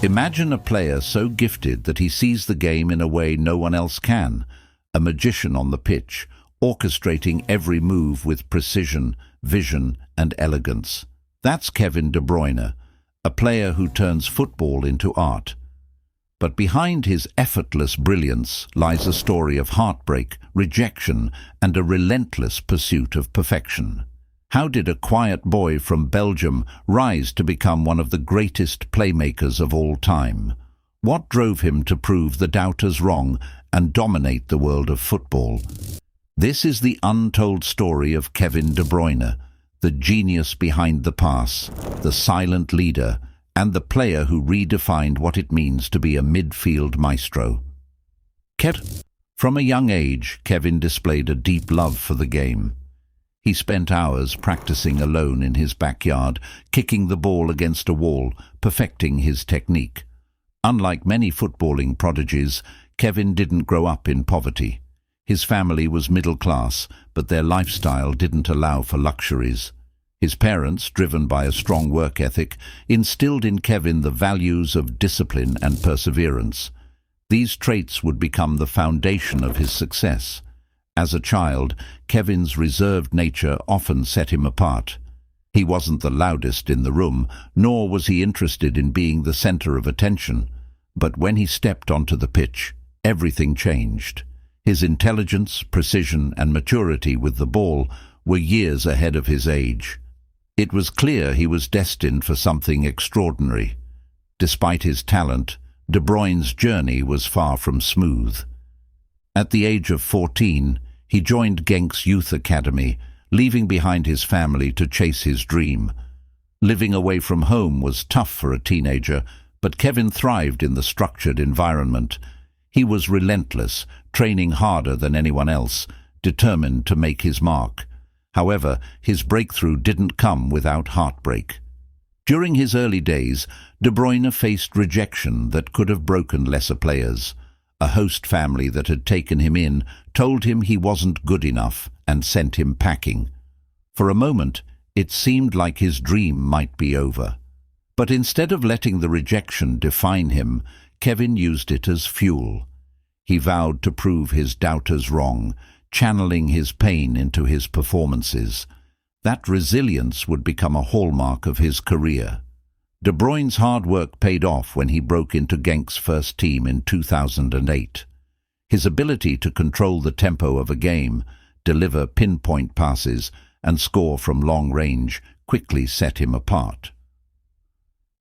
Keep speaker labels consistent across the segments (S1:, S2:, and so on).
S1: Imagine a player so gifted that he sees the game in a way no one else can, a magician on the pitch, orchestrating every move with precision, vision and elegance. That's Kevin De Bruyne, a player who turns football into art. But behind his effortless brilliance lies a story of heartbreak, rejection, and a relentless pursuit of perfection. How did a quiet boy from Belgium rise to become one of the greatest playmakers of all time? What drove him to prove the doubters wrong and dominate the world of football? This is the untold story of Kevin De Bruyne, the genius behind the pass, the silent leader, and the player who redefined what it means to be a midfield maestro. From a young age, Kevin displayed a deep love for the game. He spent hours practicing alone in his backyard, kicking the ball against a wall, perfecting his technique. Unlike many footballing prodigies, Kevin didn't grow up in poverty. His family was middle class, but their lifestyle didn't allow for luxuries. His parents, driven by a strong work ethic, instilled in Kevin the values of discipline and perseverance. These traits would become the foundation of his success. As a child, Kevin's reserved nature often set him apart. He wasn't the loudest in the room, nor was he interested in being the center of attention. But when he stepped onto the pitch, everything changed. His intelligence, precision, and maturity with the ball were years ahead of his age. It was clear he was destined for something extraordinary. Despite his talent, De Bruyne's journey was far from smooth. At the age of 14, he joined Genk's youth academy, leaving behind his family to chase his dream. Living away from home was tough for a teenager, but Kevin thrived in the structured environment. He was relentless, training harder than anyone else, determined to make his mark. However, his breakthrough didn't come without heartbreak. During his early days, De Bruyne faced rejection that could have broken lesser players. A host family that had taken him in told him he wasn't good enough and sent him packing. For a moment, it seemed like his dream might be over. But instead of letting the rejection define him, Kevin used it as fuel. He vowed to prove his doubters wrong, channeling his pain into his performances. That resilience would become a hallmark of his career. De Bruyne's hard work paid off when he broke into Genk's first team in 2008. His ability to control the tempo of a game, deliver pinpoint passes, and score from long range quickly set him apart.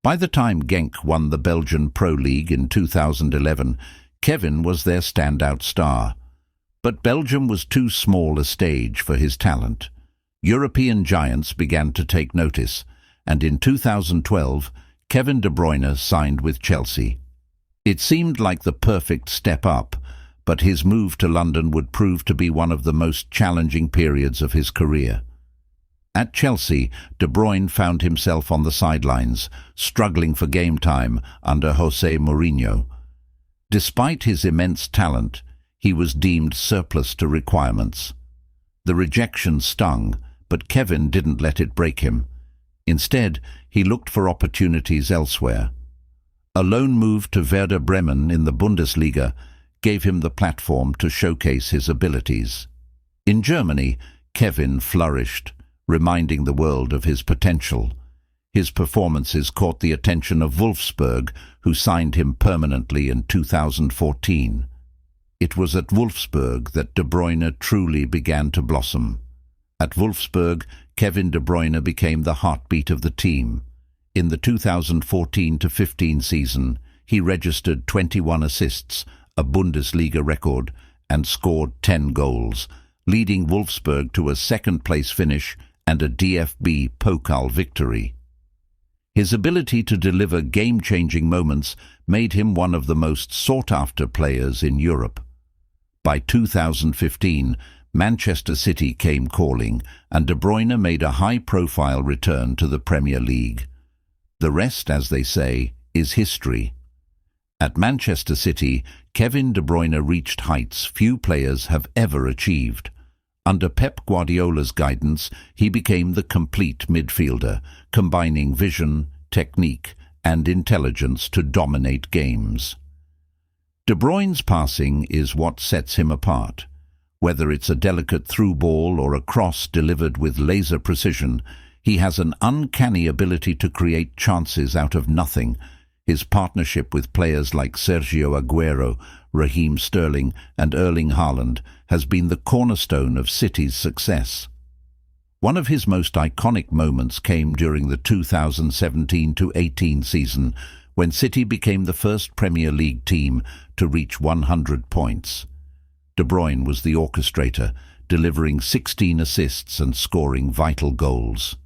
S1: By the time Genk won the Belgian Pro League in 2011, Kevin was their standout star. But Belgium was too small a stage for his talent. European giants began to take notice, and in 2012, Kevin De Bruyne signed with Chelsea. It seemed like the perfect step up, but his move to London would prove to be one of the most challenging periods of his career. At Chelsea, De Bruyne found himself on the sidelines, struggling for game time under Jose Mourinho. Despite his immense talent, he was deemed surplus to requirements. The rejection stung, but Kevin didn't let it break him. Instead, he looked for opportunities elsewhere. A loan move to Werder Bremen in the Bundesliga gave him the platform to showcase his abilities. In Germany, Kevin flourished, reminding the world of his potential. His performances caught the attention of Wolfsburg, who signed him permanently in 2014. It was at Wolfsburg that De Bruyne truly began to blossom. At Wolfsburg, Kevin De Bruyne became the heartbeat of the team. In the 2014-15 season, he registered 21 assists, a Bundesliga record, and scored 10 goals, leading Wolfsburg to a second-place finish and a DFB Pokal victory. His ability to deliver game-changing moments made him one of the most sought-after players in Europe. By 2015, Manchester City came calling, and De Bruyne made a high-profile return to the Premier League. The rest, as they say, is history. At Manchester City, Kevin De Bruyne reached heights few players have ever achieved. Under Pep Guardiola's guidance, he became the complete midfielder, combining vision, technique, and intelligence to dominate games. De Bruyne's passing is what sets him apart. Whether it's a delicate through ball or a cross delivered with laser precision, he has an uncanny ability to create chances out of nothing. His partnership with players like Sergio Aguero, Raheem Sterling and Erling Haaland has been the cornerstone of City's success. One of his most iconic moments came during the 2017-18 season, when City became the first Premier League team to reach 100 points. De Bruyne was the orchestrator, delivering 16 assists and scoring vital goals.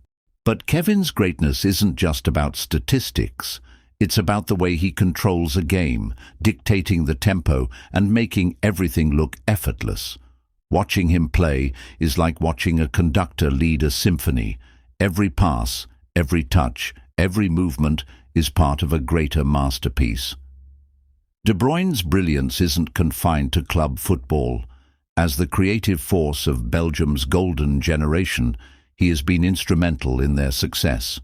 S1: But Kevin's greatness isn't just about statistics. It's about the way he controls a game, dictating the tempo and making everything look effortless. Watching him play is like watching a conductor lead a symphony. Every pass, every touch, every movement is part of a greater masterpiece. De Bruyne's brilliance isn't confined to club football. As the creative force of Belgium's golden generation, he has been instrumental in their success.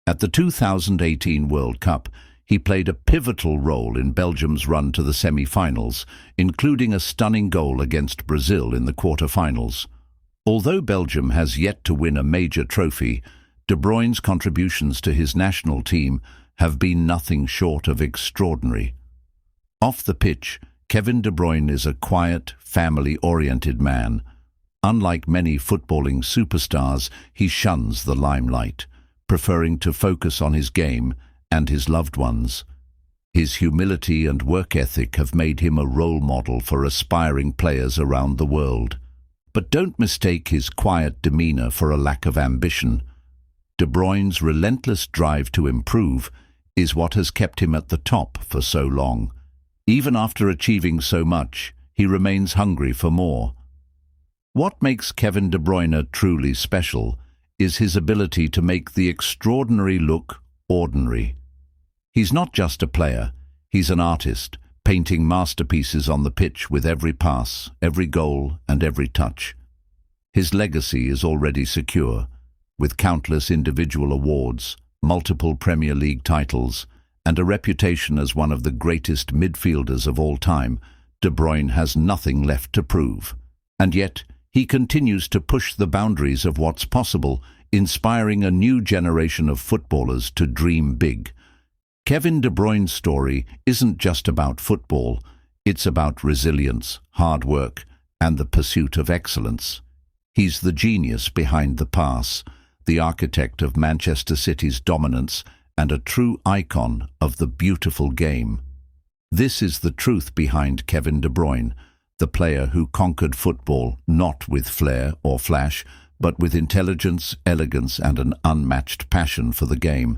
S1: At the 2018 World Cup, he played a pivotal role in Belgium's run to the semi-finals, including a stunning goal against Brazil in the quarter-finals. Although Belgium has yet to win a major trophy, De Bruyne's contributions to his national team have been nothing short of extraordinary. Off the pitch, Kevin De Bruyne is a quiet, family-oriented man. Unlike many footballing superstars, he shuns the limelight, preferring to focus on his game and his loved ones. His humility and work ethic have made him a role model for aspiring players around the world. But don't mistake his quiet demeanor for a lack of ambition. De Bruyne's relentless drive to improve is what has kept him at the top for so long. Even after achieving so much, he remains hungry for more. What makes Kevin De Bruyne truly special is his ability to make the extraordinary look ordinary. He's not just a player, he's an artist, painting masterpieces on the pitch with every pass, every goal and every touch. His legacy is already secure, with countless individual awards, multiple Premier League titles, and a reputation as one of the greatest midfielders of all time. De Bruyne has nothing left to prove. And yet, he continues to push the boundaries of what's possible, inspiring a new generation of footballers to dream big. Kevin De Bruyne's story isn't just about football, it's about resilience, hard work, and the pursuit of excellence. He's the genius behind the pass, the architect of Manchester City's dominance, and a true icon of the beautiful game. This is the truth behind Kevin De Bruyne, the player who conquered football not with flair or flash, but with intelligence, elegance, and an unmatched passion for the game.